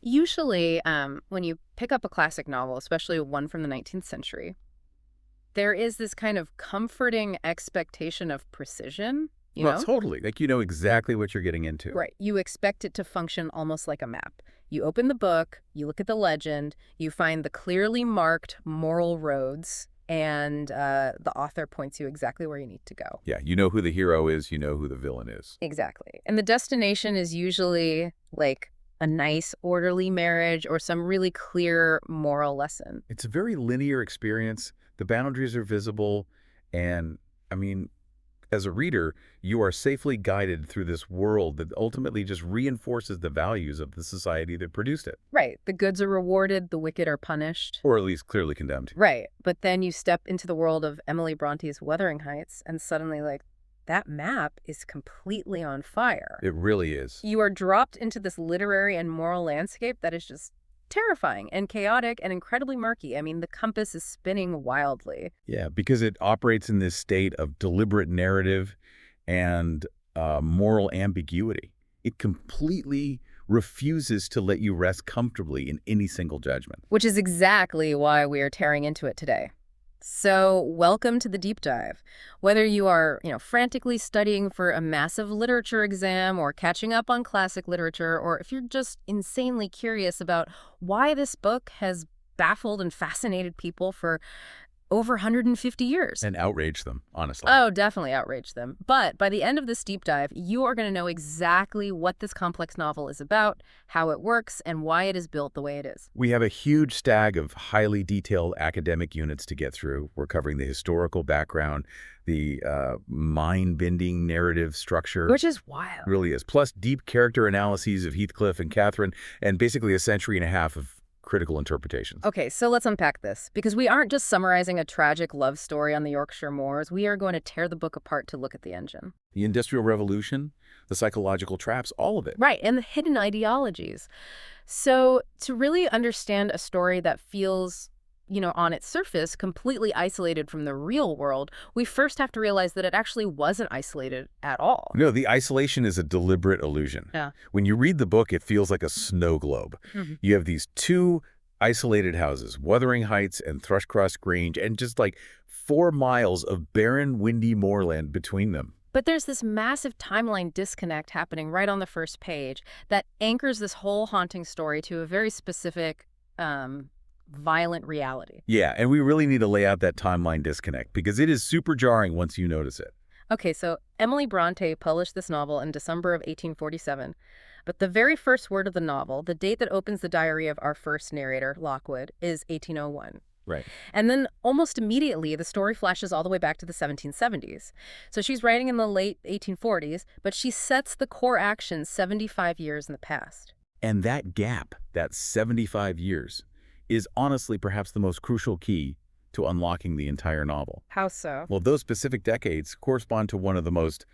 Usually, when you pick up a classic novel, especially one from the 19th century, there is this kind of comforting expectation of precision, you Well, know? totally. Like you know exactly what you're getting into. Right. You expect it to function almost like a map. You open the book, you look at the legend, you find the clearly marked moral roads, and the author points you exactly where you need to go. Yeah, you know who the hero is, you know who the villain is. Exactly. And the destination is usually like a nice, orderly marriage or some really clear moral lesson. It's a very linear experience. The boundaries are visible. And I mean, as a reader, you are safely guided through this world that ultimately just reinforces the values of the society that produced it, Right. The goods are rewarded, the wicked are punished. or at least clearly condemned. Right. But then you step into the world of Emily Bronte's Wuthering Heights, and suddenly, like, that map is completely on fire. It really is. You are dropped into this literary and moral landscape that is just terrifying and chaotic and incredibly murky. I mean, the compass is spinning wildly. Yeah, because it operates in this state of deliberate narrative and moral ambiguity. It completely refuses to let you rest comfortably in any single judgment. Which is exactly why we are tearing into it today. So, welcome to the deep dive. Whether you are, frantically studying for a massive literature exam or catching up on classic literature, or if you're just insanely curious about why this book has baffled and fascinated people for over 150 years. And outrage them, honestly. Oh, definitely outrage them. But by the end of this deep dive, you are going to know exactly what this complex novel is about, how it works, and why it is built the way it is. We have a huge stag of highly detailed academic units to get through. We're covering the historical background, the mind-bending narrative structure. Which is wild. Really is. Plus deep character analyses of Heathcliff and Catherine, and basically a century and a half of critical interpretations. Okay, so let's unpack this, because we aren't just summarizing a tragic love story on the Yorkshire moors. We are going to tear the book apart to look at the engine. The Industrial Revolution, the psychological traps, all of it. Right, and the hidden ideologies. So to really understand a story that feels, on its surface, completely isolated from the real world, we first have to realize that it actually wasn't isolated at all. No, the isolation is a deliberate illusion. Yeah. When you read the book, it feels like a snow globe. Mhm. You have these two isolated houses, Wuthering Heights and Thrushcross Grange, and just like 4 miles of barren, windy moorland between them. But there's this massive timeline disconnect happening right on the first page that anchors this whole haunting story to a very specific, violent reality. Yeah, and we really need to lay out that timeline disconnect because it is super jarring once you notice it. Okay, so Emily Bronte published this novel in December of 1847, but the very first word of the novel, the date that opens the diary of our first narrator, Lockwood, is 1801. Right. And then almost immediately, the story flashes all the way back to the 1770s. So she's writing in the late 1840s, but she sets the core action 75 years in the past. And that gap, that 75 years, is honestly perhaps the most crucial key to unlocking the entire novel. How so? Well, those specific decades correspond to one of the most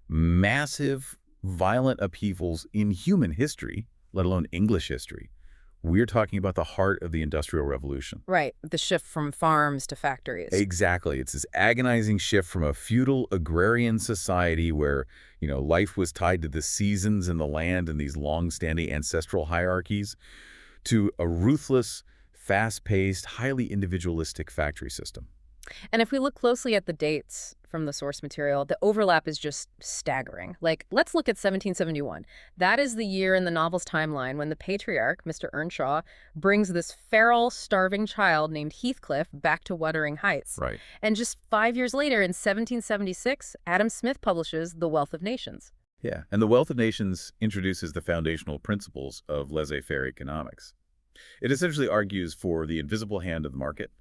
massive, violent upheavals in human history, let alone English history. We're talking about the heart of the Industrial Revolution. Right, the shift from farms to factories. Exactly. It's this agonizing shift from a feudal agrarian society where, life was tied to the seasons and the land and these long-standing ancestral hierarchies to a ruthless, fast-paced, highly individualistic factory system. And if we look closely at the dates from the source material, the overlap is just staggering. Like, let's look at 1771. That is the year in the novel's timeline when the patriarch, Mr. Earnshaw, brings this feral, starving child named Heathcliff back to Wuthering Heights. Right. And just 5 years later, in 1776, Adam Smith publishes The Wealth of Nations. Yeah, and The Wealth of Nations introduces the foundational principles of laissez-faire economics. It essentially argues for the invisible hand of the market,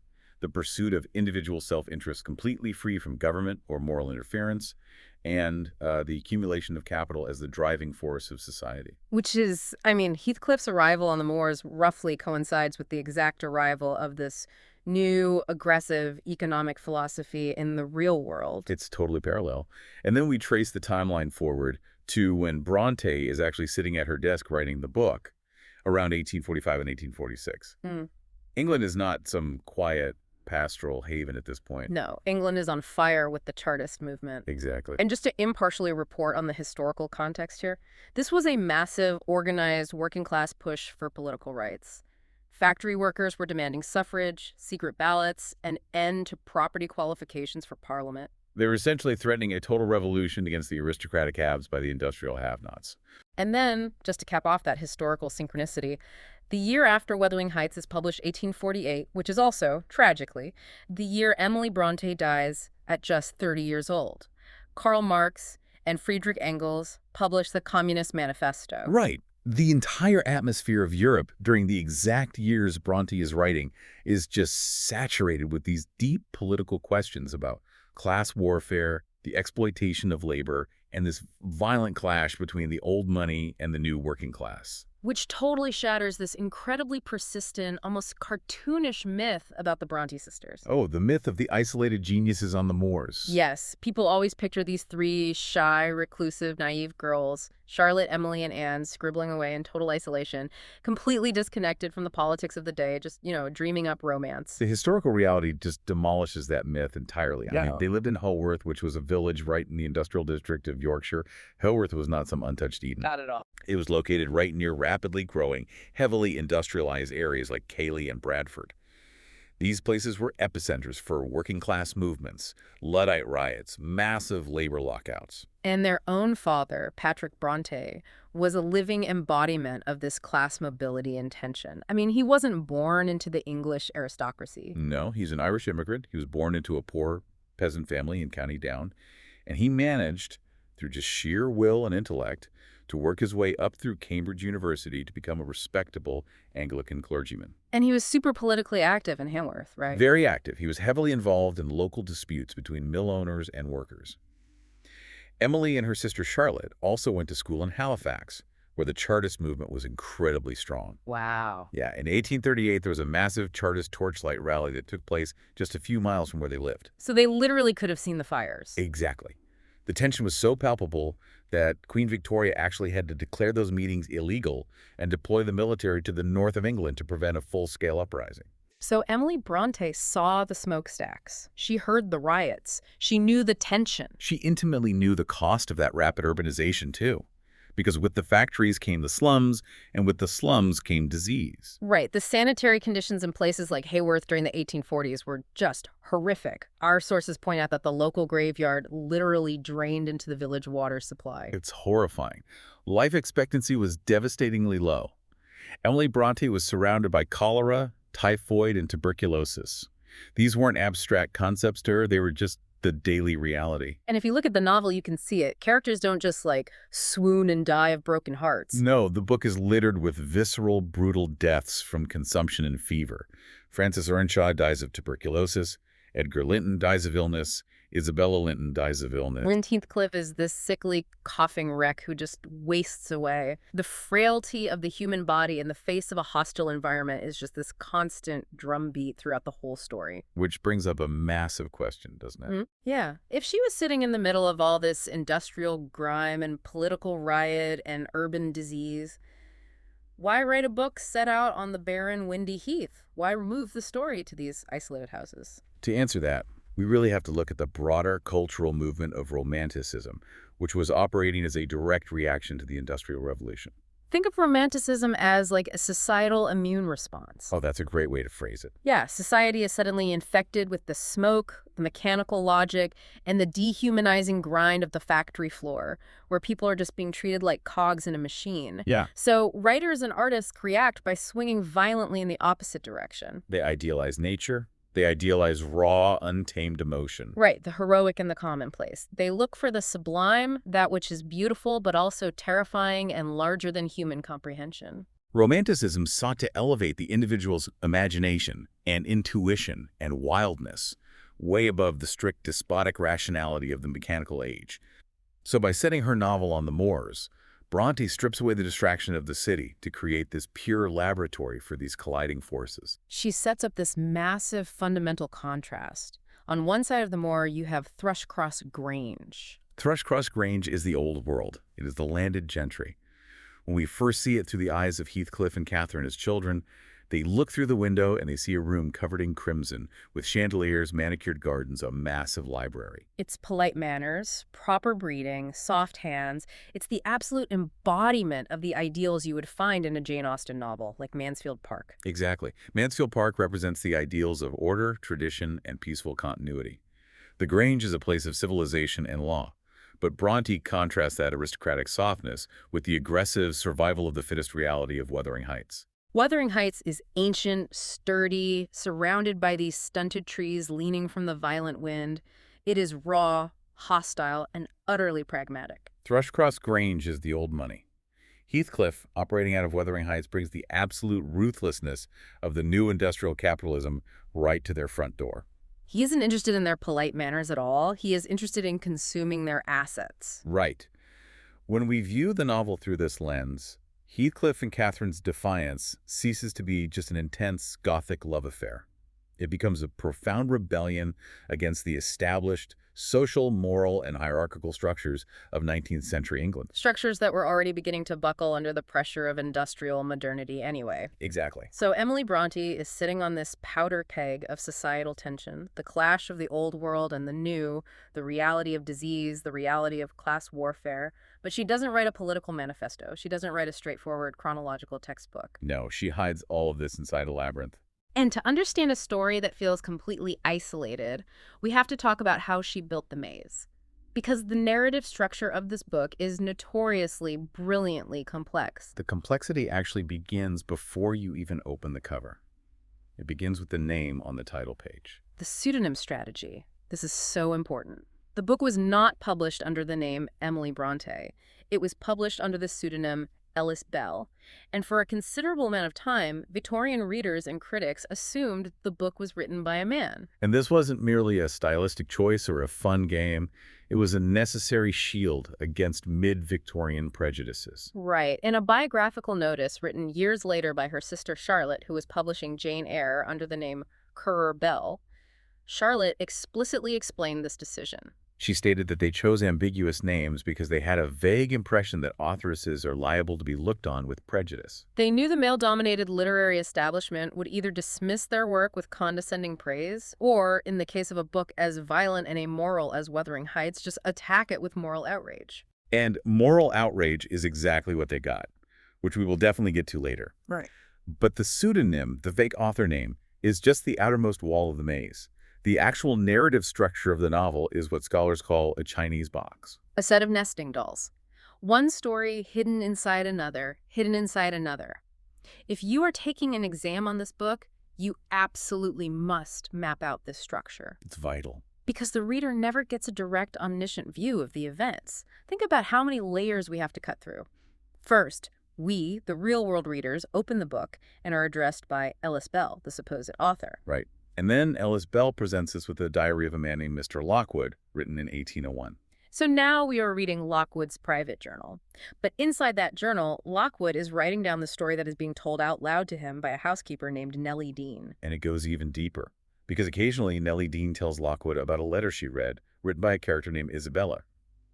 the pursuit of individual self-interest completely free from government or moral interference, and the accumulation of capital as the driving force of society. Which is, Heathcliff's arrival on the moors roughly coincides with the exact arrival of this new, aggressive economic philosophy in the real world. It's totally parallel. And then we trace the timeline forward to when Bronte is actually sitting at her desk writing the book around 1845 and 1846. England is not some quiet, pastoral haven at this point. No, England is on fire with the Chartist movement. Exactly. And just to impartially report on the historical context here, this was a massive, organized, working-class push for political rights. Factory workers were demanding suffrage, secret ballots, an end to property qualifications for parliament. They were essentially threatening a total revolution against the aristocratic haves by the industrial have-nots. And then, just to cap off that historical synchronicity, the year after Wuthering Heights is published 1848, which is also, tragically, the year Emily Bronte dies at just 30 years old. Karl Marx and Friedrich Engels publish the Communist Manifesto. Right. The entire atmosphere of Europe during the exact years Bronte is writing is just saturated with these deep political questions about class warfare, the exploitation of labor, and this violent clash between the old money and the new working class. Which totally shatters this incredibly persistent, almost cartoonish myth about the Bronte sisters. Oh, the myth of the isolated geniuses on the moors. Yes, people always picture these three shy, reclusive, naive girls, Charlotte, Emily, and Anne, scribbling away in total isolation, completely disconnected from the politics of the day, just, dreaming up romance. The historical reality just demolishes that myth entirely. I Yeah. mean, they lived in Holworth, which was a village right in the industrial district of Yorkshire. Holworth was not some untouched Eden. Not at all. It was located right near rapidly growing, heavily industrialized areas like Cayley and Bradford. These places were epicenters for working-class movements, Luddite riots, massive labor lockouts. And their own father, Patrick Bronte, was a living embodiment of this class mobility and tension. I mean, he wasn't born into the English aristocracy. No, he's an Irish immigrant. He was born into a poor peasant family in County Down, and he managed, through just sheer will and intellect, to work his way up through Cambridge University to become a respectable Anglican clergyman. And he was super politically active in Hamworth, right? Very active. He was heavily involved in local disputes between mill owners and workers. Emily and her sister Charlotte also went to school in Halifax, where the Chartist movement was incredibly strong. Wow. Yeah, in 1838, there was a massive Chartist torchlight rally that took place just a few miles from where they lived. So they literally could have seen the fires. Exactly. The tension was so palpable that Queen Victoria actually had to declare those meetings illegal and deploy the military to the north of England to prevent a full-scale uprising. So Emily Bronte saw the smokestacks. She heard the riots. She knew the tension. She intimately knew the cost of that rapid urbanization, too. Because with the factories came the slums, and with the slums came disease. Right. The sanitary conditions in places like Haworth during the 1840s were just horrific. Our sources point out that the local graveyard literally drained into the village water supply. It's horrifying. Life expectancy was devastatingly low. Emily Bronte was surrounded by cholera, typhoid, and tuberculosis. These weren't abstract concepts to her, they were just the daily reality. And if you look at the novel, you can see it. Characters don't just, swoon and die of broken hearts. No, the book is littered with visceral, brutal deaths from consumption and fever. Frances Earnshaw dies of tuberculosis. Edgar Linton dies of illness. Isabella Linton dies of illness. Heathcliff is this sickly, coughing wreck who just wastes away. The frailty of the human body in the face of a hostile environment is just this constant drumbeat throughout the whole story. Which brings up a massive question, doesn't it? Yeah. If she was sitting in the middle of all this industrial grime and political riot and urban disease, why write a book set out on the barren, windy heath? Why remove the story to these isolated houses? To answer that, we really have to look at the broader cultural movement of Romanticism, which was operating as a direct reaction to the Industrial Revolution. Think of Romanticism as a societal immune response. Oh, that's a great way to phrase it. Yeah, society is suddenly infected with the smoke, the mechanical logic, and the dehumanizing grind of the factory floor, where people are just being treated like cogs in a machine. Yeah. So writers and artists react by swinging violently in the opposite direction. They idealize nature. They idealize raw, untamed emotion. Right, the heroic and the commonplace. They look for the sublime, that which is beautiful but also terrifying and larger than human comprehension. Romanticism sought to elevate the individual's imagination and intuition and wildness, way above the strict despotic rationality of the mechanical age. So by setting her novel on the moors, Bronte strips away the distraction of the city to create this pure laboratory for these colliding forces. She sets up this massive fundamental contrast. On one side of the moor, you have Thrushcross Grange. Thrushcross Grange is the old world. It is the landed gentry. When we first see it through the eyes of Heathcliff and Catherine as children, they look through the window and they see a room covered in crimson, with chandeliers, manicured gardens, a massive library. It's polite manners, proper breeding, soft hands. It's the absolute embodiment of the ideals you would find in a Jane Austen novel, like Mansfield Park. Exactly. Mansfield Park represents the ideals of order, tradition, and peaceful continuity. The Grange is a place of civilization and law, but Bronte contrasts that aristocratic softness with the aggressive survival-of-the-fittest reality of Wuthering Heights. Wuthering Heights is ancient, sturdy, surrounded by these stunted trees leaning from the violent wind. It is raw, hostile, and utterly pragmatic. Thrushcross Grange is the old money. Heathcliff, operating out of Wuthering Heights, brings the absolute ruthlessness of the new industrial capitalism right to their front door. He isn't interested in their polite manners at all. He is interested in consuming their assets. Right. When we view the novel through this lens, Heathcliff and Catherine's defiance ceases to be just an intense Gothic love affair. It becomes a profound rebellion against the established social, moral, and hierarchical structures of 19th century England. Structures that were already beginning to buckle under the pressure of industrial modernity anyway. Exactly. So Emily Bronte is sitting on this powder keg of societal tension, the clash of the old world and the new, the reality of disease, the reality of class warfare. But she doesn't write a political manifesto. She doesn't write a straightforward chronological textbook. No, she hides all of this inside a labyrinth. And to understand a story that feels completely isolated, we have to talk about how she built the maze. Because the narrative structure of this book is notoriously, brilliantly complex. The complexity actually begins before you even open the cover. It begins with the name on the title page. The pseudonym strategy. This is so important. The book was not published under the name Emily Bronte. It was published under the pseudonym Ellis Bell, and for a considerable amount of time, Victorian readers and critics assumed the book was written by a man. And this wasn't merely a stylistic choice or a fun game. It was a necessary shield against mid-Victorian prejudices. Right. In a biographical notice written years later by her sister Charlotte, who was publishing Jane Eyre under the name Currer Bell, Charlotte explicitly explained this decision. She stated that they chose ambiguous names because they had a vague impression that authoresses are liable to be looked on with prejudice. They knew the male-dominated literary establishment would either dismiss their work with condescending praise, or, in the case of a book as violent and amoral as Wuthering Heights, just attack it with moral outrage. And moral outrage is exactly what they got, which we will definitely get to later. Right. But the pseudonym, the fake author name, is just the outermost wall of the maze. The actual narrative structure of the novel is what scholars call a Chinese box. A set of nesting dolls. One story hidden inside another, hidden inside another. If you are taking an exam on this book, you absolutely must map out this structure. It's vital. Because the reader never gets a direct, omniscient view of the events. Think about how many layers we have to cut through. First, we, the real-world readers, open the book and are addressed by Ellis Bell, the supposed author. Right. And then Ellis Bell presents us with the diary of a man named Mr. Lockwood, written in 1801. So now we are reading Lockwood's private journal. But inside that journal, Lockwood is writing down the story that is being told out loud to him by a housekeeper named Nellie Dean. And it goes even deeper, because occasionally Nellie Dean tells Lockwood about a letter she read, written by a character named Isabella.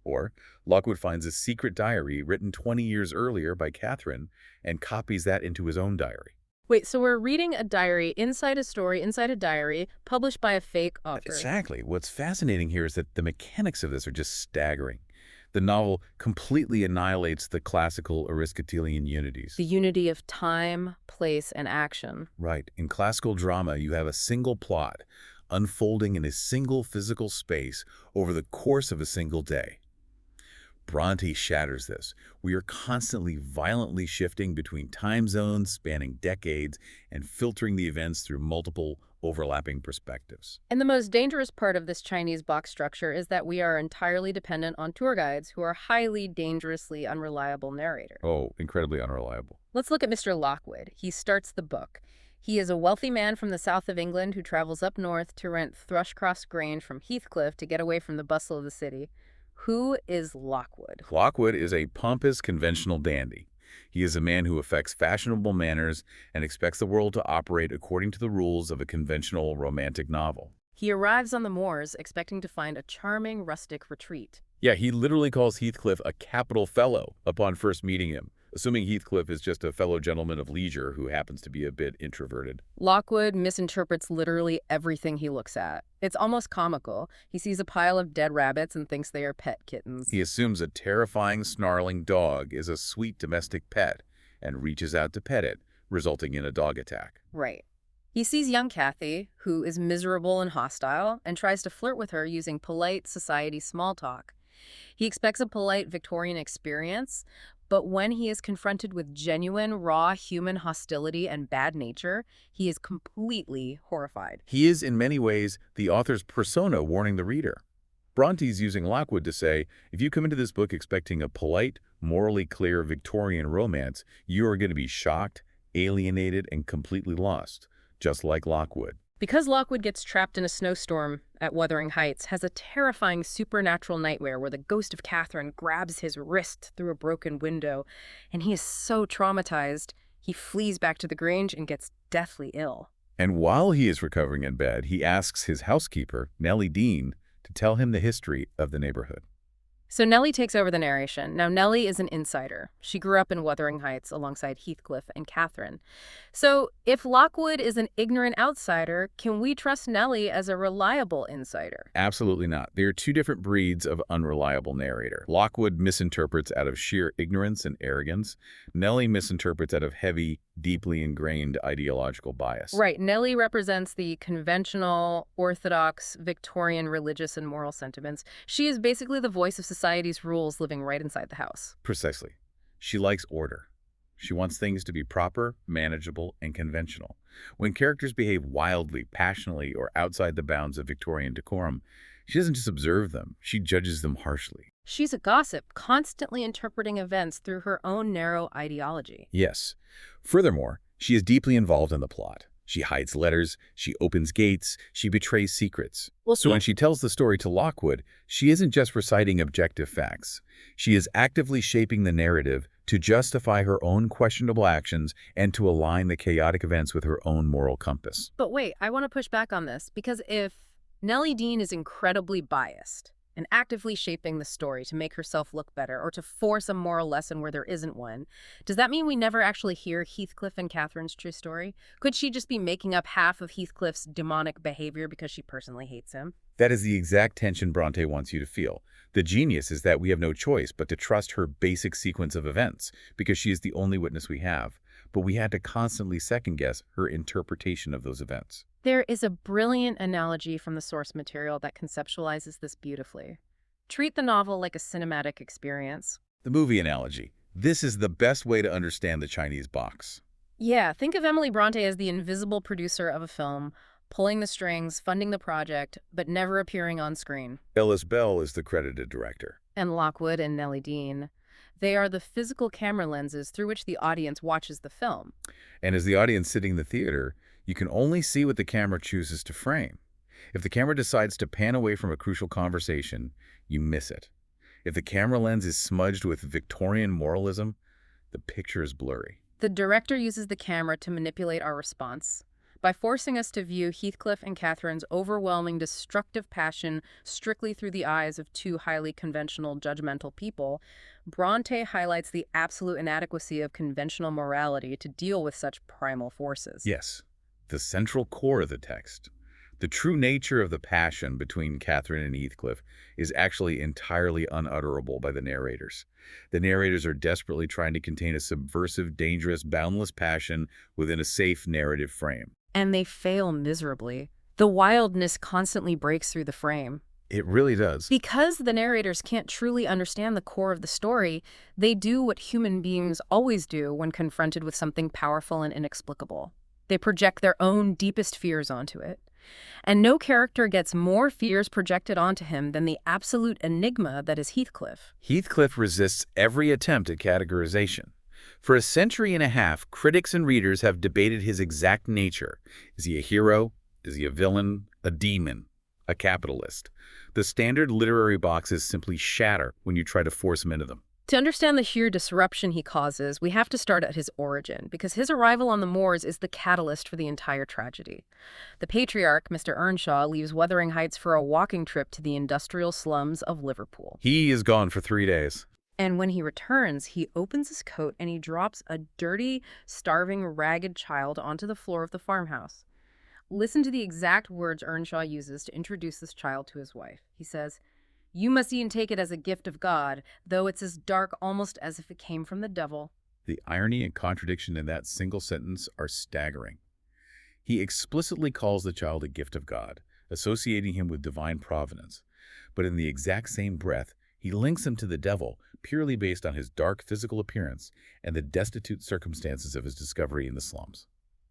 Or Lockwood finds a secret diary written 20 years earlier by Catherine and copies that into his own diary. Wait, so we're reading a diary inside a story, inside a diary, published by a fake author. Exactly. What's fascinating here is that the mechanics of this are just staggering. The novel completely annihilates the classical Aristotelian unities. The unity of time, place, and action. Right. In classical drama, you have a single plot unfolding in a single physical space over the course of a single day. Bronte shatters this. We are constantly violently shifting between time zones, spanning decades, and filtering the events through multiple overlapping perspectives. And the most dangerous part of this Chinese box structure is that we are entirely dependent on tour guides who are highly dangerously unreliable narrators. Oh, incredibly unreliable. Let's look at Mr. Lockwood. He starts the book. He is a wealthy man from the south of England who travels up north to rent Thrushcross Grange from Heathcliff to get away from the bustle of the city. Who is Lockwood? Lockwood is a pompous, conventional dandy. He is a man who affects fashionable manners and expects the world to operate according to the rules of a conventional romantic novel. He arrives on the moors expecting to find a charming rustic retreat. Yeah, he literally calls Heathcliff a capital fellow upon first meeting him, assuming Heathcliff is just a fellow gentleman of leisure who happens to be a bit introverted. Lockwood misinterprets literally everything he looks at. It's almost comical. He sees a pile of dead rabbits and thinks they are pet kittens. He assumes a terrifying, snarling dog is a sweet domestic pet and reaches out to pet it, resulting in a dog attack. Right. He sees young Kathy, who is miserable and hostile, and tries to flirt with her using polite society small talk. He expects a polite Victorian experience, but when he is confronted with genuine, raw human hostility and bad nature, he is completely horrified. He is, in many ways, the author's persona warning the reader. Bronte's using Lockwood to say, if you come into this book expecting a polite, morally clear Victorian romance, you are going to be shocked, alienated, and completely lost, just like Lockwood. Because Lockwood gets trapped in a snowstorm at Wuthering Heights, has a terrifying supernatural nightmare where the ghost of Catherine grabs his wrist through a broken window, and he is so traumatized, he flees back to the Grange and gets deathly ill. And while he is recovering in bed, he asks his housekeeper, Nellie Dean, to tell him the history of the neighborhood. So Nellie takes over the narration. Now, Nellie is an insider. She grew up in Wuthering Heights alongside Heathcliff and Catherine. So if Lockwood is an ignorant outsider, can we trust Nellie as a reliable insider? Absolutely not. They are two different breeds of unreliable narrator. Lockwood misinterprets out of sheer ignorance and arrogance. Nellie misinterprets out of heavy, deeply ingrained ideological bias. Right. Nellie represents the conventional, orthodox, Victorian religious and moral sentiments. She is basically the voice of society's rules living right inside the house. Precisely. She likes order. She wants things to be proper, manageable, and conventional. When characters behave wildly, passionately, or outside the bounds of Victorian decorum, she doesn't just observe them, she judges them harshly. She's a gossip, constantly interpreting events through her own narrow ideology. Yes. Furthermore, she is deeply involved in the plot. She hides letters, she opens gates, she betrays secrets. So when she tells the story to Lockwood, she isn't just reciting objective facts. She is actively shaping the narrative to justify her own questionable actions and to align the chaotic events with her own moral compass. But wait, I want to push back on this, because if Nellie Dean is incredibly biased and actively shaping the story to make herself look better or to force a moral lesson where there isn't one, does that mean we never actually hear Heathcliff and Catherine's true story? Could she just be making up half of Heathcliff's demonic behavior because she personally hates him? That is the exact tension Bronte wants you to feel. The genius is that we have no choice but to trust her basic sequence of events because she is the only witness we have. But we had to constantly second-guess her interpretation of those events. There is a brilliant analogy from the source material that conceptualizes this beautifully. Treat the novel like a cinematic experience. The movie analogy. This is the best way to understand the Chinese box. Yeah, think of Emily Bronte as the invisible producer of a film, pulling the strings, funding the project, but never appearing on screen. Ellis Bell is the credited director. And Lockwood and Nellie Dean. They are the physical camera lenses through which the audience watches the film. And as the audience sitting in the theater, you can only see what the camera chooses to frame. If the camera decides to pan away from a crucial conversation, you miss it. If the camera lens is smudged with Victorian moralism, the picture is blurry. The director uses the camera to manipulate our response. By forcing us to view Heathcliff and Catherine's overwhelming destructive passion strictly through the eyes of two highly conventional, judgmental people, Bronte highlights the absolute inadequacy of conventional morality to deal with such primal forces. Yes, the central core of the text. The true nature of the passion between Catherine and Heathcliff is actually entirely unutterable by the narrators. The narrators are desperately trying to contain a subversive, dangerous, boundless passion within a safe narrative frame. And they fail miserably. The wildness constantly breaks through the frame. It really does. Because the narrators can't truly understand the core of the story, they do what human beings always do when confronted with something powerful and inexplicable. They project their own deepest fears onto it. And no character gets more fears projected onto him than the absolute enigma that is Heathcliff. Heathcliff resists every attempt at categorization. For a century and a half, critics and readers have debated his exact nature. Is he a hero? Is he a villain? A demon? A capitalist? The standard literary boxes simply shatter when you try to force him into them. To understand the sheer disruption he causes, we have to start at his origin, because his arrival on the moors is the catalyst for the entire tragedy. The patriarch, Mr. Earnshaw, leaves Wuthering Heights for a walking trip to the industrial slums of Liverpool. He is gone for 3 days. And when he returns, he opens his coat and he drops a dirty, starving, ragged child onto the floor of the farmhouse. Listen to the exact words Earnshaw uses to introduce this child to his wife. He says, "You must e'en take it as a gift of God, though it's as dark almost as if it came from the devil." The irony and contradiction in that single sentence are staggering. He explicitly calls the child a gift of God, associating him with divine providence. But in the exact same breath, he links him to the devil purely based on his dark physical appearance and the destitute circumstances of his discovery in the slums.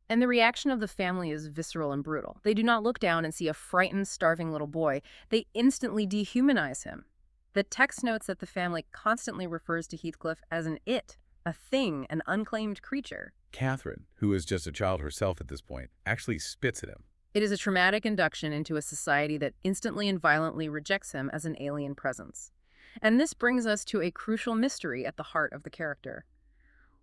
And the reaction of the family is visceral and brutal. They do not look down and see a frightened, starving little boy. They instantly dehumanize him. The text notes that the family constantly refers to Heathcliff as an it, a thing, an unclaimed creature. Catherine, who is just a child herself at this point, actually spits at him. It is a traumatic induction into a society that instantly and violently rejects him as an alien presence. And this brings us to a crucial mystery at the heart of the character.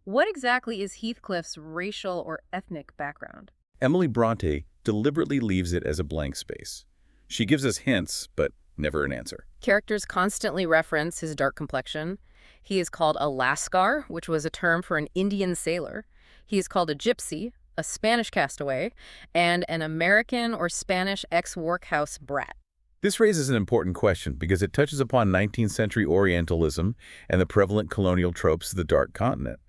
What exactly is Heathcliff's racial or ethnic background? Emily Bronte deliberately leaves it as a blank space. She gives us hints, but never an answer. Characters constantly reference his dark complexion. He is called a Lascar, which was a term for an Indian sailor. He is called a gypsy, a Spanish castaway, and an American or Spanish ex-workhouse brat. This raises an important question because it touches upon 19th century Orientalism and the prevalent colonial tropes of the Dark Continent.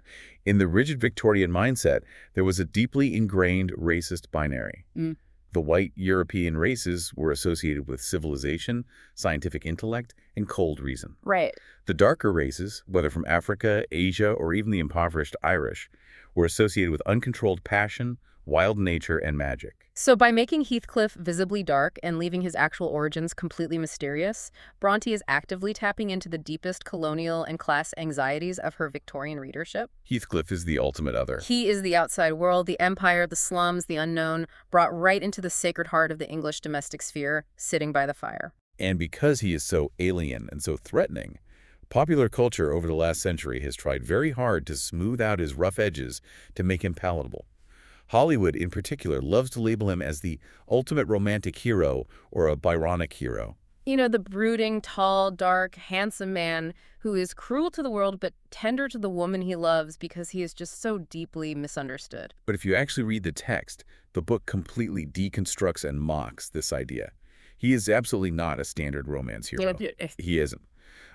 In the rigid Victorian mindset, there was a deeply ingrained racist binary. The white European races were associated with civilization, scientific intellect, and cold reason. Right. The darker races, whether from Africa, Asia, or even the impoverished Irish, were associated with uncontrolled passion, wild nature, and magic. So by making Heathcliff visibly dark and leaving his actual origins completely mysterious, Bronte is actively tapping into the deepest colonial and class anxieties of her Victorian readership. Heathcliff is the ultimate other. He is the outside world, the empire, the slums, the unknown, brought right into the sacred heart of the English domestic sphere, sitting by the fire. And because he is so alien and so threatening, popular culture over the last century has tried very hard to smooth out his rough edges to make him palatable. Hollywood, in particular, loves to label him as the ultimate romantic hero or a Byronic hero. You know, the brooding, tall, dark, handsome man who is cruel to the world but tender to the woman he loves because he is just so deeply misunderstood. But if you actually read the text, the book completely deconstructs and mocks this idea. He is absolutely not a standard romance hero. He isn't.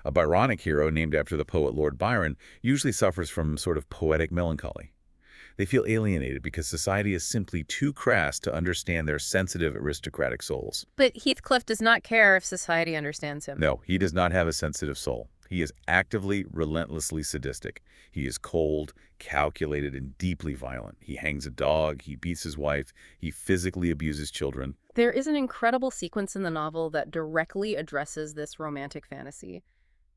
A Byronic hero, named after the poet Lord Byron, usually suffers from sort of poetic melancholy. They feel alienated because society is simply too crass to understand their sensitive aristocratic souls. But Heathcliff does not care if society understands him. No, he does not have a sensitive soul. He is actively, relentlessly sadistic. He is cold, calculated, and deeply violent. He hangs a dog, he beats his wife, he physically abuses children. There is an incredible sequence in the novel that directly addresses this romantic fantasy.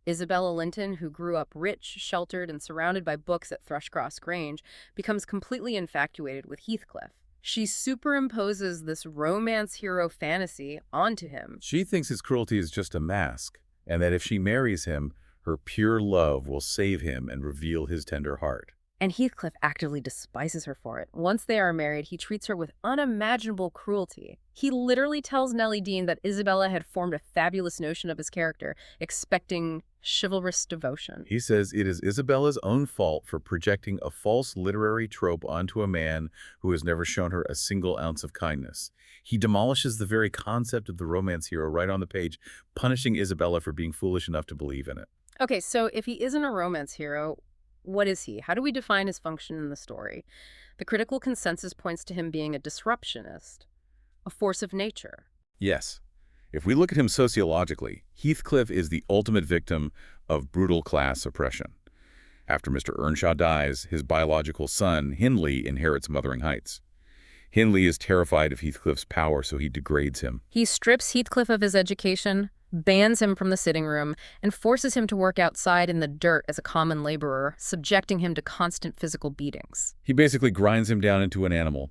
Isabella Linton, who grew up rich, sheltered, and surrounded by books at Thrushcross Grange, becomes completely infatuated with Heathcliff. She superimposes this romance hero fantasy onto him. She thinks his cruelty is just a mask, and that if she marries him, her pure love will save him and reveal his tender heart. And Heathcliff actively despises her for it. Once they are married, he treats her with unimaginable cruelty. He literally tells Nellie Dean that Isabella had formed a fabulous notion of his character, expecting chivalrous devotion. He says it is Isabella's own fault for projecting a false literary trope onto a man who has never shown her a single ounce of kindness. He demolishes the very concept of the romance hero right on the page, punishing Isabella for being foolish enough to believe in it. Okay, so if he isn't a romance hero, what is he? How do we define his function in the story? The critical consensus points to him being a disruptionist, a force of nature. Yes. If we look at him sociologically, Heathcliff is the ultimate victim of brutal class oppression. After Mr. Earnshaw dies, his biological son, Hindley, inherits Wuthering Heights. Hindley is terrified of Heathcliff's power, so he degrades him. He strips Heathcliff of his education, bans him from the sitting room, and forces him to work outside in the dirt as a common laborer, subjecting him to constant physical beatings. He basically grinds him down into an animal.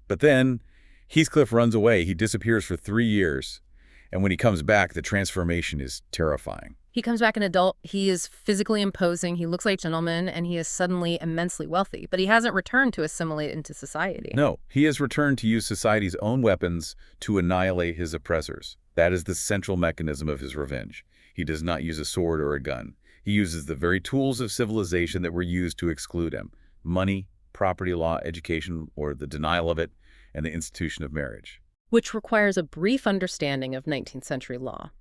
But then, Heathcliff runs away. He disappears for 3 years. And when he comes back, the transformation is terrifying. He comes back an adult. He is physically imposing. He looks like a gentleman, and he is suddenly immensely wealthy. But he hasn't returned to assimilate into society. No, he has returned to use society's own weapons to annihilate his oppressors. That is the central mechanism of his revenge. He does not use a sword or a gun. He uses the very tools of civilization that were used to exclude him: money, property law, education, or the denial of it, and the institution of marriage. Which requires a brief understanding of 19th century law.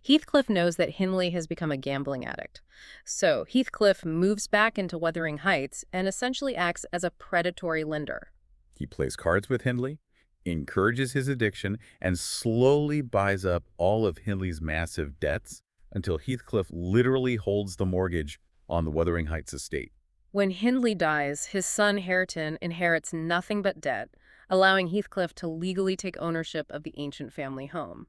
Heathcliff knows that Hindley has become a gambling addict. So Heathcliff moves back into Wuthering Heights and essentially acts as a predatory lender. He plays cards with Hindley, encourages his addiction, and slowly buys up all of Hindley's massive debts until Heathcliff literally holds the mortgage on the Wuthering Heights estate. When Hindley dies, his son Hareton inherits nothing but debt, allowing Heathcliff to legally take ownership of the ancient family home.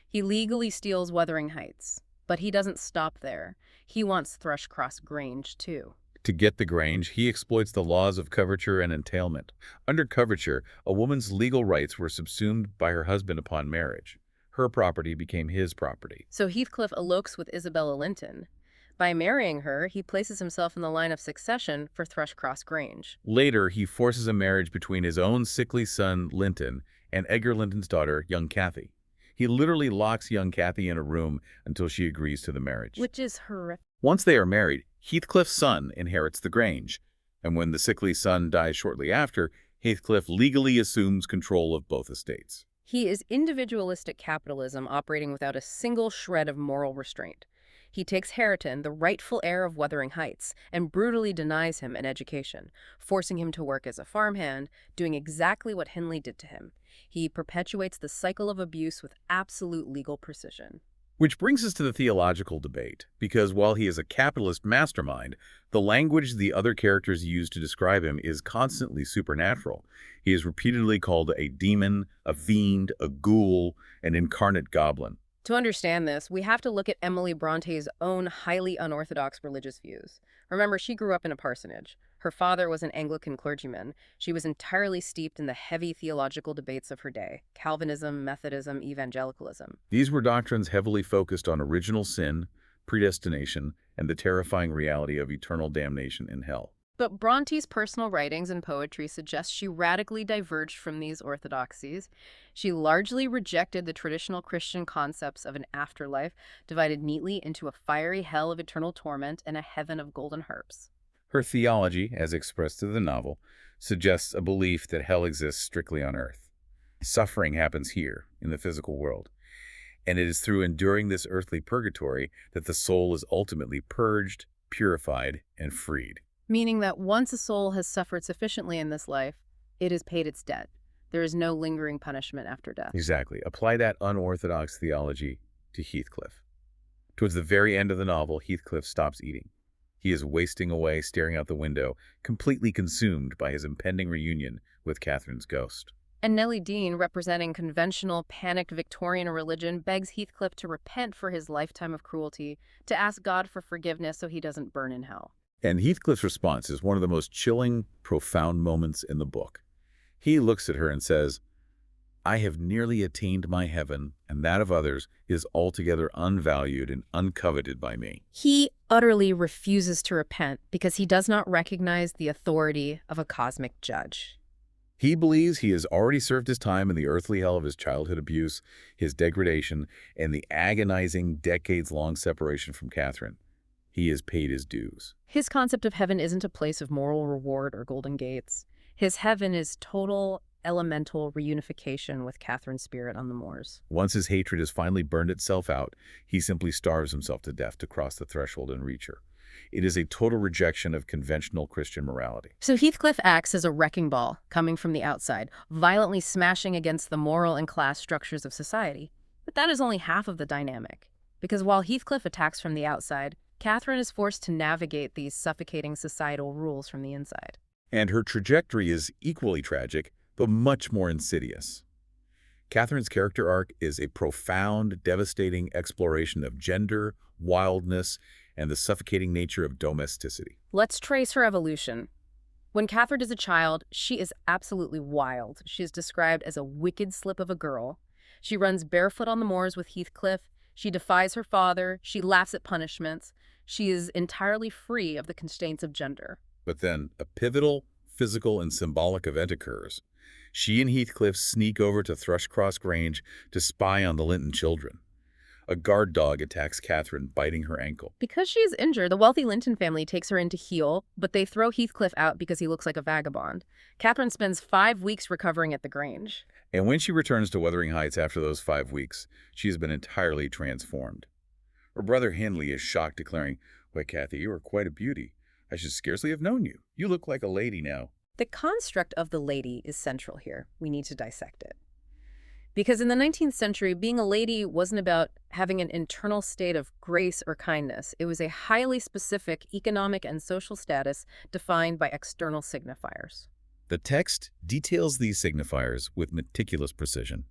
He legally steals Wuthering Heights, but he doesn't stop there. He wants Thrushcross Grange, too. To get the Grange, he exploits the laws of coverture and entailment. Under coverture, a woman's legal rights were subsumed by her husband upon marriage. Her property became his property. So Heathcliff elopes with Isabella Linton. By marrying her, he places himself in the line of succession for Thrushcross Grange. Later, he forces a marriage between his own sickly son, Linton, and Edgar Linton's daughter, young Cathy. He literally locks young Cathy in a room until she agrees to the marriage. Which is horrific. Once they are married, Heathcliff's son inherits the Grange, and when the sickly son dies shortly after, Heathcliff legally assumes control of both estates. He is individualistic capitalism operating without a single shred of moral restraint. He takes Hareton, the rightful heir of Wuthering Heights, and brutally denies him an education, forcing him to work as a farmhand, doing exactly what Hindley did to him. He perpetuates the cycle of abuse with absolute legal precision. Which brings us to the theological debate, because while he is a capitalist mastermind, the language the other characters use to describe him is constantly supernatural. He is repeatedly called a demon, a fiend, a ghoul, an incarnate goblin. To understand this, we have to look at Emily Bronte's own highly unorthodox religious views. Remember, she grew up in a parsonage. Her father was an Anglican clergyman. She was entirely steeped in the heavy theological debates of her day: Calvinism, Methodism, evangelicalism. These were doctrines heavily focused on original sin, predestination, and the terrifying reality of eternal damnation in hell. But Bronte's personal writings and poetry suggest she radically diverged from these orthodoxies. She largely rejected the traditional Christian concepts of an afterlife, divided neatly into a fiery hell of eternal torment and a heaven of golden harps. Her theology, as expressed through the novel, suggests a belief that hell exists strictly on earth. Suffering happens here, in the physical world, and it is through enduring this earthly purgatory that the soul is ultimately purged, purified, and freed. Meaning that once a soul has suffered sufficiently in this life, it has paid its debt. There is no lingering punishment after death. Exactly. Apply that unorthodox theology to Heathcliff. Towards the very end of the novel, Heathcliff stops eating. He is wasting away, staring out the window, completely consumed by his impending reunion with Catherine's ghost. And Nellie Dean, representing conventional, panicked Victorian religion, begs Heathcliff to repent for his lifetime of cruelty, to ask God for forgiveness so he doesn't burn in hell. And Heathcliff's response is one of the most chilling, profound moments in the book. He looks at her and says, "I have nearly attained my heaven, and that of others is altogether unvalued and uncoveted by me." He utterly refuses to repent because he does not recognize the authority of a cosmic judge. He believes he has already served his time in the earthly hell of his childhood abuse, his degradation, and the agonizing decades-long separation from Catherine. He has paid his dues. His concept of heaven isn't a place of moral reward or golden gates. His heaven is total, elemental reunification with Catherine's spirit on the moors. Once his hatred has finally burned itself out, he simply starves himself to death to cross the threshold and reach her. It is a total rejection of conventional Christian morality. So Heathcliff acts as a wrecking ball coming from the outside, violently smashing against the moral and class structures of society. But that is only half of the dynamic. Because while Heathcliff attacks from the outside, Catherine is forced to navigate these suffocating societal rules from the inside. And her trajectory is equally tragic, but much more insidious. Catherine's character arc is a profound, devastating exploration of gender, wildness, and the suffocating nature of domesticity. Let's trace her evolution. When Catherine is a child, she is absolutely wild. She is described as a wicked slip of a girl. She runs barefoot on the moors with Heathcliff. She defies her father. She laughs at punishments. She is entirely free of the constraints of gender. But then a pivotal, physical, and symbolic event occurs. She and Heathcliff sneak over to Thrushcross Grange to spy on the Linton children. A guard dog attacks Catherine, biting her ankle. Because she is injured, the wealthy Linton family takes her in to heal, but they throw Heathcliff out because he looks like a vagabond. Catherine spends 5 weeks recovering at the Grange. And when she returns to Wuthering Heights after those 5 weeks, she has been entirely transformed. Her brother Henley is shocked, declaring, "Why, Kathy, you are quite a beauty. I should scarcely have known you. You look like a lady now." The construct of the lady is central here. We need to dissect it. Because in the 19th century, being a lady wasn't about having an internal state of grace or kindness. It was a highly specific economic and social status defined by external signifiers. The text details these signifiers with meticulous precision.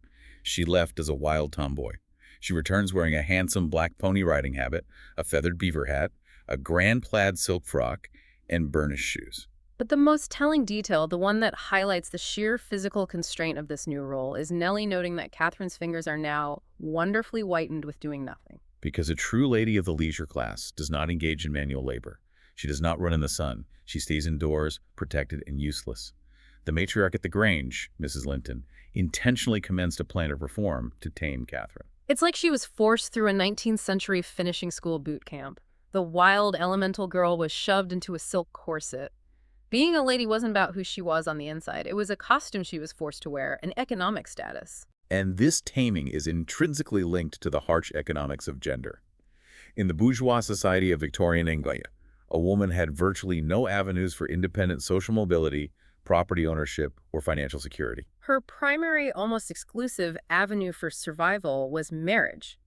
She left as a wild tomboy. She returns wearing a handsome black pony riding habit, a feathered beaver hat, a grand plaid silk frock, and burnished shoes. But the most telling detail, the one that highlights the sheer physical constraint of this new role, is Nellie noting that Catherine's fingers are now wonderfully whitened with doing nothing. Because a true lady of the leisure class does not engage in manual labor. She does not run in the sun. She stays indoors, protected and useless. The matriarch at the Grange, Mrs. Linton, intentionally commenced a plan of reform to tame Catherine. It's like she was forced through a 19th century finishing school boot camp. The wild elemental girl was shoved into a silk corset. Being a lady wasn't about who she was on the inside. It was a costume she was forced to wear, an economic status. And this taming is intrinsically linked to the harsh economics of gender. In the bourgeois society of Victorian England, a woman had virtually no avenues for independent social mobility, property ownership, or financial security. Her primary, almost exclusive avenue for survival was marriage.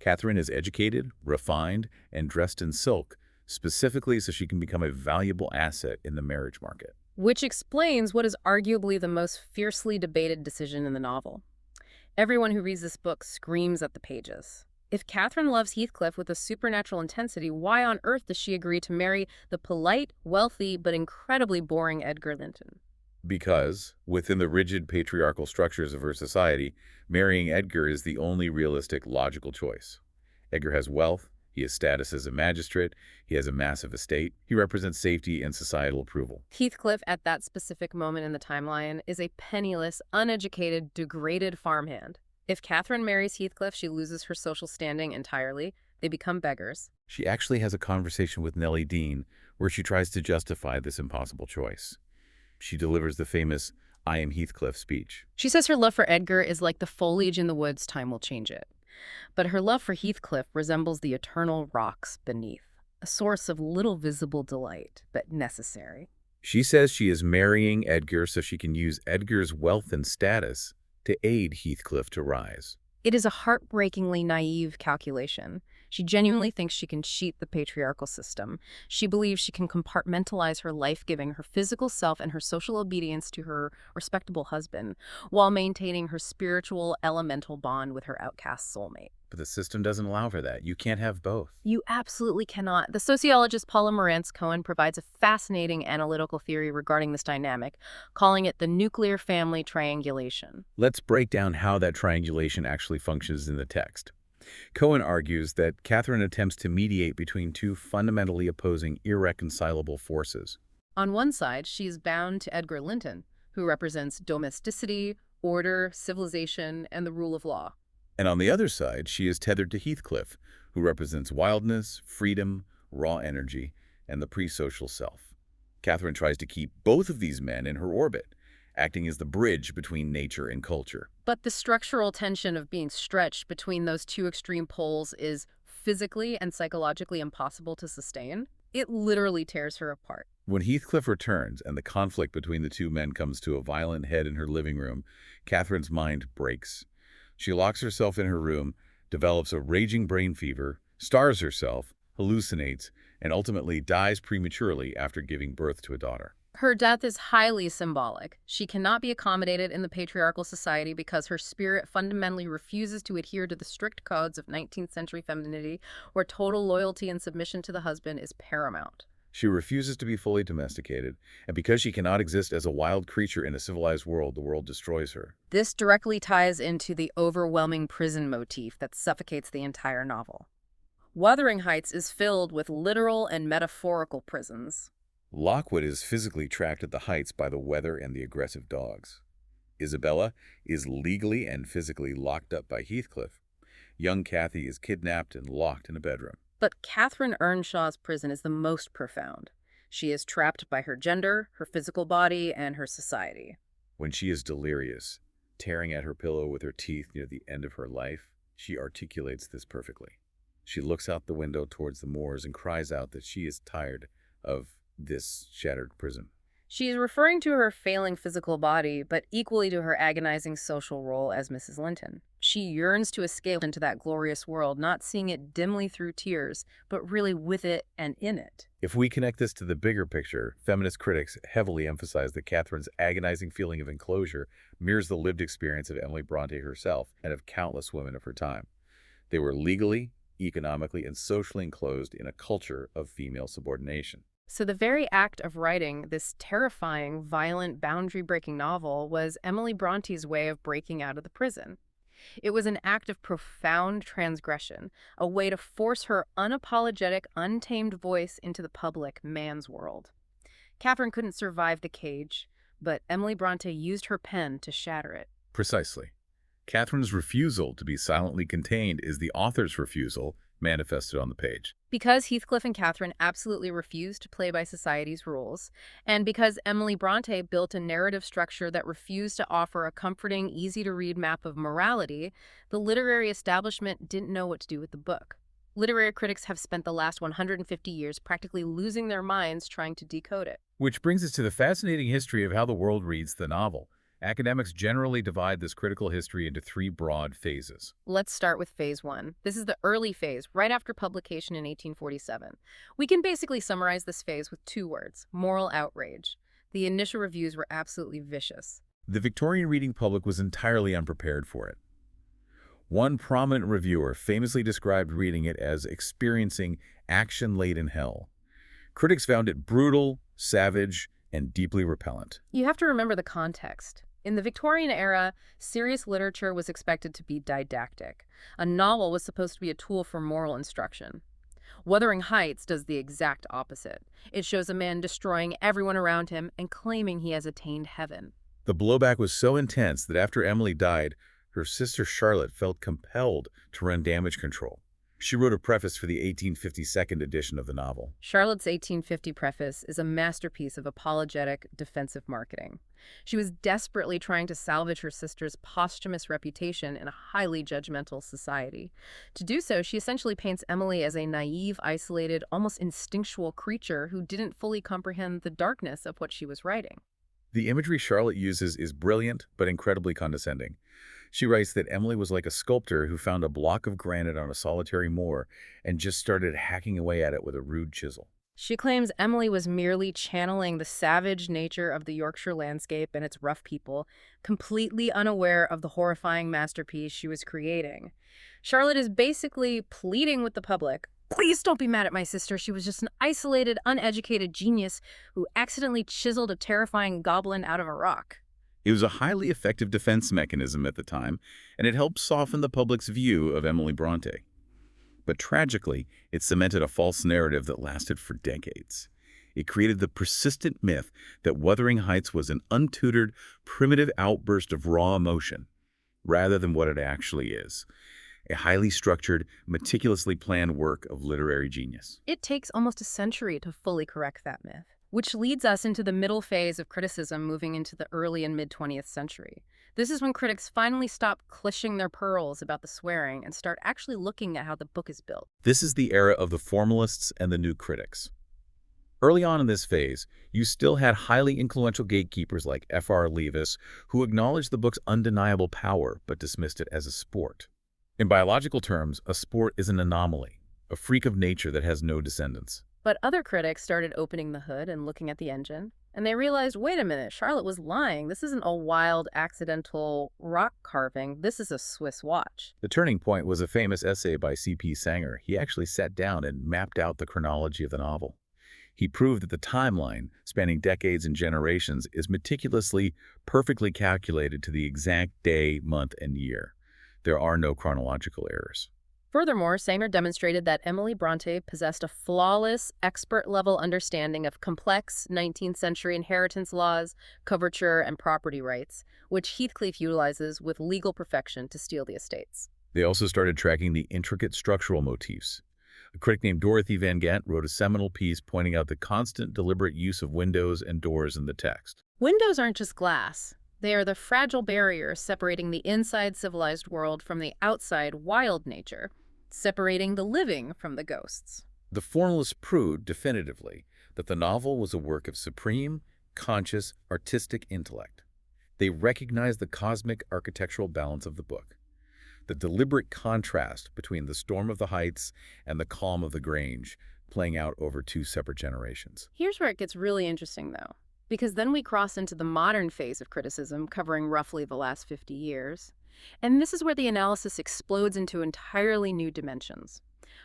Catherine is educated, refined, and dressed in silk, specifically so she can become a valuable asset in the marriage market. Which explains what is arguably the most fiercely debated decision in the novel. Everyone who reads this book screams at the pages. If Catherine loves Heathcliff with a supernatural intensity, why on earth does she agree to marry the polite, wealthy, but incredibly boring Edgar Linton? Because, within the rigid patriarchal structures of her society, marrying Edgar is the only realistic, logical choice. Edgar has wealth, he has status as a magistrate, he has a massive estate, he represents safety and societal approval. Heathcliff, at that specific moment in the timeline, is a penniless, uneducated, degraded farmhand. If Catherine marries Heathcliff, she loses her social standing entirely. They become beggars. She actually has a conversation with Nellie Dean where she tries to justify this impossible choice. She delivers the famous "I am Heathcliff" speech. She says her love for Edgar is like the foliage in the woods, time will change it. But her love for Heathcliff resembles the eternal rocks beneath, a source of little visible delight, but necessary. She says she is marrying Edgar so she can use Edgar's wealth and status to aid Heathcliff to rise. It is a heartbreakingly naive calculation. She genuinely thinks she can cheat the patriarchal system. She believes she can compartmentalize her life, giving her physical self and her social obedience to her respectable husband, while maintaining her spiritual, elemental bond with her outcast soulmate. But the system doesn't allow for that. You can't have both. You absolutely cannot. The sociologist Paula Morantz-Cohen provides a fascinating analytical theory regarding this dynamic, calling it the nuclear family triangulation. Let's break down how that triangulation actually functions in the text. Cohen argues that Catherine attempts to mediate between two fundamentally opposing, irreconcilable forces. On one side, she is bound to Edgar Linton, who represents domesticity, order, civilization, and the rule of law. And on the other side, she is tethered to Heathcliff, who represents wildness, freedom, raw energy, and the pre-social self. Catherine tries to keep both of these men in her orbit, acting as the bridge between nature and culture. But the structural tension of being stretched between those two extreme poles is physically and psychologically impossible to sustain. It literally tears her apart. When Heathcliff returns and the conflict between the two men comes to a violent head in her living room, Catherine's mind breaks. She locks herself in her room, develops a raging brain fever, stars herself, hallucinates, and ultimately dies prematurely after giving birth to a daughter. Her death is highly symbolic. She cannot be accommodated in the patriarchal society because her spirit fundamentally refuses to adhere to the strict codes of 19th century femininity, where total loyalty and submission to the husband is paramount. She refuses to be fully domesticated, and because she cannot exist as a wild creature in a civilized world, the world destroys her. This directly ties into the overwhelming prison motif that suffocates the entire novel. Wuthering Heights is filled with literal and metaphorical prisons. Lockwood is physically trapped at the Heights by the weather and the aggressive dogs. Isabella is legally and physically locked up by Heathcliff. Young Kathy is kidnapped and locked in a bedroom. But Catherine Earnshaw's prison is the most profound. She is trapped by her gender, her physical body, and her society. When she is delirious, tearing at her pillow with her teeth near the end of her life, she articulates this perfectly. She looks out the window towards the moors and cries out that she is tired of this shattered prison. She is referring to her failing physical body, but equally to her agonizing social role as Mrs. Linton. She yearns to escape into that glorious world, not seeing it dimly through tears, but really with it and in it. If we connect this to the bigger picture, feminist critics heavily emphasize that Catherine's agonizing feeling of enclosure mirrors the lived experience of Emily Bronte herself and of countless women of her time. They were legally, economically, and socially enclosed in a culture of female subordination. So the very act of writing this terrifying, violent, boundary-breaking novel was Emily Bronte's way of breaking out of the prison. It was an act of profound transgression, a way to force her unapologetic, untamed voice into the public man's world. Catherine couldn't survive the cage, but Emily Bronte used her pen to shatter it. Precisely. Catherine's refusal to be silently contained is the author's refusal manifested on the page. Because Heathcliff and Catherine absolutely refused to play by society's rules, and because Emily Bronte built a narrative structure that refused to offer a comforting, easy-to-read map of morality, the literary establishment didn't know what to do with the book. Literary critics have spent the last 150 years practically losing their minds trying to decode it. Which brings us to the fascinating history of how the world reads the novel. Academics generally divide this critical history into three broad phases. Let's start with phase one. This is the early phase, right after publication in 1847. We can basically summarize this phase with two words: moral outrage. The initial reviews were absolutely vicious. The Victorian reading public was entirely unprepared for it. One prominent reviewer famously described reading it as experiencing action-laden hell. Critics found it brutal, savage, and deeply repellent. You have to remember the context. In the Victorian era, serious literature was expected to be didactic. A novel was supposed to be a tool for moral instruction. Wuthering Heights does the exact opposite. It shows a man destroying everyone around him and claiming he has attained heaven. The blowback was so intense that after Emily died, her sister Charlotte felt compelled to run damage control. She wrote a preface for the 1852 edition of the novel. Charlotte's 1850 preface is a masterpiece of apologetic, defensive marketing. She was desperately trying to salvage her sister's posthumous reputation in a highly judgmental society. To do so, she essentially paints Emily as a naive, isolated, almost instinctual creature who didn't fully comprehend the darkness of what she was writing. The imagery Charlotte uses is brilliant but incredibly condescending. She writes that Emily was like a sculptor who found a block of granite on a solitary moor and just started hacking away at it with a rude chisel. She claims Emily was merely channeling the savage nature of the Yorkshire landscape and its rough people, completely unaware of the horrifying masterpiece she was creating. Charlotte is basically pleading with the public, "Please don't be mad at my sister. She was just an isolated, uneducated genius who accidentally chiseled a terrifying goblin out of a rock." It was a highly effective defense mechanism at the time, and it helped soften the public's view of Emily Bronte. But tragically, it cemented a false narrative that lasted for decades. It created the persistent myth that Wuthering Heights was an untutored, primitive outburst of raw emotion, rather than what it actually is: a highly structured, meticulously planned work of literary genius. It takes almost a century to fully correct that myth, which leads us into the middle phase of criticism moving into the early and mid-20th century. This is when critics finally stop clutching their pearls about the swearing and start actually looking at how the book is built. This is the era of the formalists and the new critics. Early on in this phase, you still had highly influential gatekeepers like F.R. Leavis, who acknowledged the book's undeniable power but dismissed it as a sport. In biological terms, a sport is an anomaly, a freak of nature that has no descendants. But other critics started opening the hood and looking at the engine, and they realized, wait a minute, Charlotte was lying. This isn't a wild, accidental rock carving. This is a Swiss watch. The turning point was a famous essay by C.P. Sanger. He actually sat down and mapped out the chronology of the novel. He proved that the timeline, spanning decades and generations, is meticulously, perfectly calculated to the exact day, month, and year. There are no chronological errors. Furthermore, Sanger demonstrated that Emily Bronte possessed a flawless, expert-level understanding of complex 19th century inheritance laws, coverture, and property rights, which Heathcliff utilizes with legal perfection to steal the estates. They also started tracking the intricate structural motifs. A critic named Dorothy Van Gant wrote a seminal piece pointing out the constant, deliberate use of windows and doors in the text. Windows aren't just glass. They are the fragile barriers separating the inside civilized world from the outside wild nature, separating the living from the ghosts. The formalists proved definitively that the novel was a work of supreme, conscious, artistic intellect. They recognized the cosmic architectural balance of the book, the deliberate contrast between the storm of the heights and the calm of the Grange, playing out over two separate generations. Here's where it gets really interesting, though, because then we cross into the modern phase of criticism, covering roughly the last 50 years. And this is where the analysis explodes into entirely new dimensions.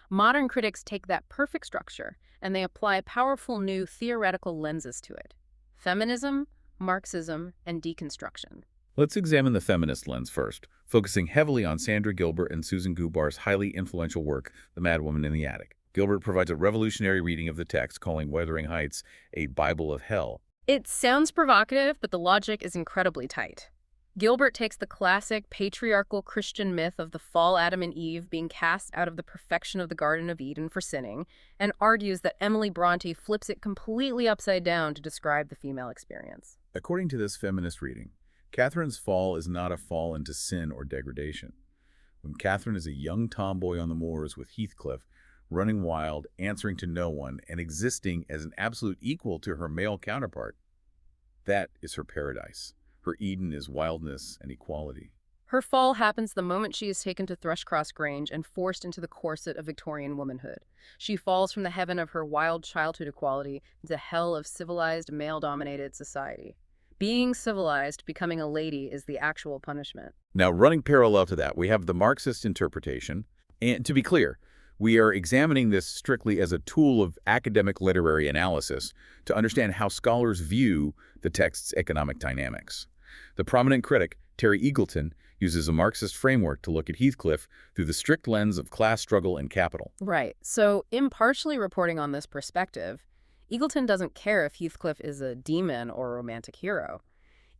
Modern critics take that perfect structure and they apply powerful new theoretical lenses to it: feminism, Marxism, and deconstruction. Let's examine the feminist lens first, focusing heavily on Sandra Gilbert and Susan Gubar's highly influential work, The Madwoman in the Attic. Gilbert provides a revolutionary reading of the text, calling Wuthering Heights a Bible of hell. It sounds provocative, but the logic is incredibly tight. Gilbert takes the classic patriarchal Christian myth of the fall Adam and Eve being cast out of the perfection of the Garden of Eden for sinning, and argues that Emily Bronte flips it completely upside down to describe the female experience. According to this feminist reading, Catherine's fall is not a fall into sin or degradation. When Catherine is a young tomboy on the moors with Heathcliff, running wild, answering to no one, and existing as an absolute equal to her male counterpart, that is her paradise. Her Eden is wildness and equality. Her fall happens the moment she is taken to Thrushcross Grange and forced into the corset of Victorian womanhood. She falls from the heaven of her wild childhood equality into hell of civilized, male-dominated society. Being civilized, becoming a lady, is the actual punishment. Now, running parallel to that, we have the Marxist interpretation. And to be clear, we are examining this strictly as a tool of academic literary analysis to understand how scholars view the text's economic dynamics. The prominent critic, Terry Eagleton, uses a Marxist framework to look at Heathcliff through the strict lens of class struggle and capital. Right. So, impartially reporting on this perspective, Eagleton doesn't care if Heathcliff is a demon or a romantic hero.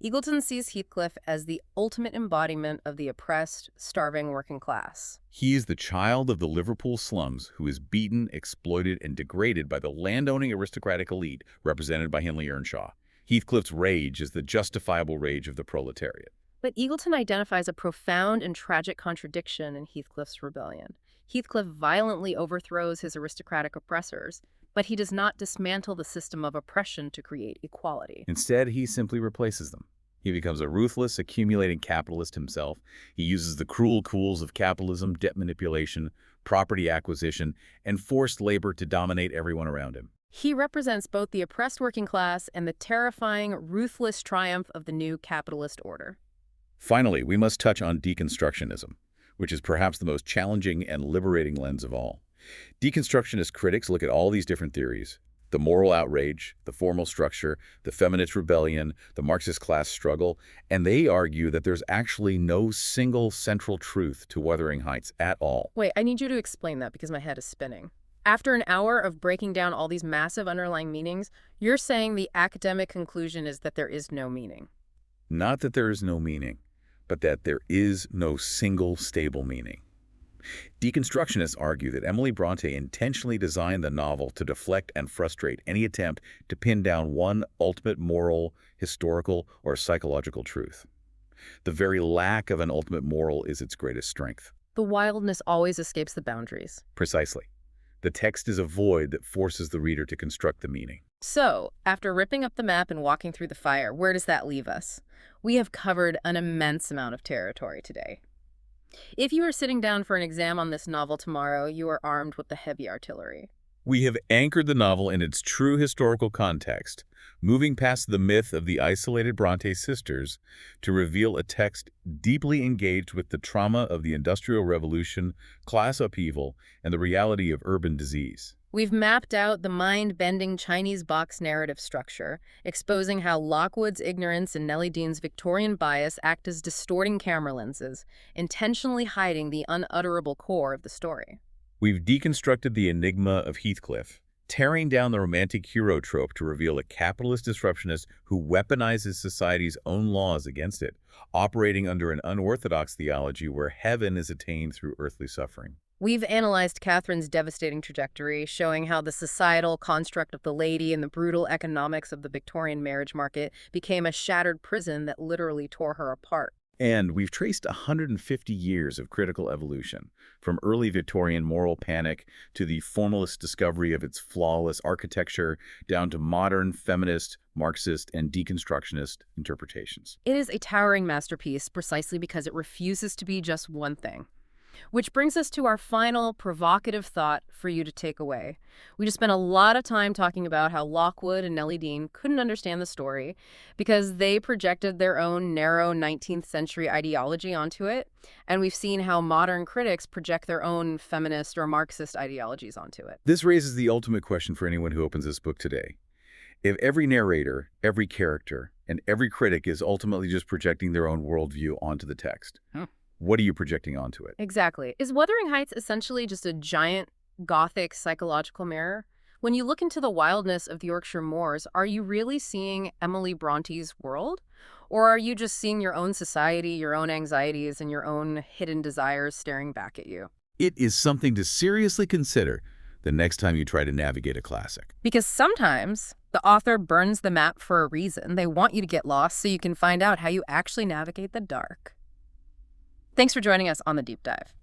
Eagleton sees Heathcliff as the ultimate embodiment of the oppressed, starving working class. He is the child of the Liverpool slums who is beaten, exploited, and degraded by the landowning aristocratic elite represented by Hindley Earnshaw. Heathcliff's rage is the justifiable rage of the proletariat. But Eagleton identifies a profound and tragic contradiction in Heathcliff's rebellion. Heathcliff violently overthrows his aristocratic oppressors, but he does not dismantle the system of oppression to create equality. Instead, he simply replaces them. He becomes a ruthless, accumulating capitalist himself. He uses the cruel tools of capitalism, debt manipulation, property acquisition, and forced labor to dominate everyone around him. He represents both the oppressed working class and the terrifying, ruthless triumph of the new capitalist order. Finally, we must touch on deconstructionism, which is perhaps the most challenging and liberating lens of all. Deconstructionist critics look at all these different theories: the moral outrage, the formal structure, the feminist rebellion, the Marxist class struggle, and they argue that there's actually no single central truth to Wuthering Heights at all. Wait, I need you to explain that because my head is spinning. After an hour of breaking down all these massive underlying meanings, you're saying the academic conclusion is that there is no meaning. Not that there is no meaning, but that there is no single stable meaning. Deconstructionists argue that Emily Bronte intentionally designed the novel to deflect and frustrate any attempt to pin down one ultimate moral, historical, or psychological truth. The very lack of an ultimate moral is its greatest strength. The wildness always escapes the boundaries. Precisely. The text is a void that forces the reader to construct the meaning. So, after ripping up the map and walking through the fire, where does that leave us? We have covered an immense amount of territory today. If you are sitting down for an exam on this novel tomorrow, you are armed with the heavy artillery. We have anchored the novel in its true historical context, moving past the myth of the isolated Bronte sisters to reveal a text deeply engaged with the trauma of the Industrial Revolution, class upheaval, and the reality of urban disease. We've mapped out the mind-bending Chinese box narrative structure, exposing how Lockwood's ignorance and Nellie Dean's Victorian bias act as distorting camera lenses, intentionally hiding the unutterable core of the story. We've deconstructed the enigma of Heathcliff, tearing down the romantic hero trope to reveal a capitalist disruptionist who weaponizes society's own laws against it, operating under an unorthodox theology where heaven is attained through earthly suffering. We've analyzed Catherine's devastating trajectory, showing how the societal construct of the lady and the brutal economics of the Victorian marriage market became a shattered prison that literally tore her apart. And we've traced 150 years of critical evolution, from early Victorian moral panic to the formalist discovery of its flawless architecture, down to modern feminist, Marxist, and deconstructionist interpretations. It is a towering masterpiece precisely because it refuses to be just one thing. Which brings us to our final provocative thought for you to take away. We just spent a lot of time talking about how Lockwood and Nellie Dean couldn't understand the story because they projected their own narrow 19th century ideology onto it. And we've seen how modern critics project their own feminist or Marxist ideologies onto it. This raises the ultimate question for anyone who opens this book today. If every narrator, every character, and every critic is ultimately just projecting their own worldview onto the text, what are you projecting onto it? Exactly. Is Wuthering Heights essentially just a giant gothic psychological mirror? When you look into the wildness of the Yorkshire moors, are you really seeing Emily Bronte's world? Or are you just seeing your own society, your own anxieties, and your own hidden desires staring back at you? It is something to seriously consider the next time you try to navigate a classic. Because sometimes the author burns the map for a reason. They want you to get lost so you can find out how you actually navigate the dark. Thanks for joining us on The Deep Dive.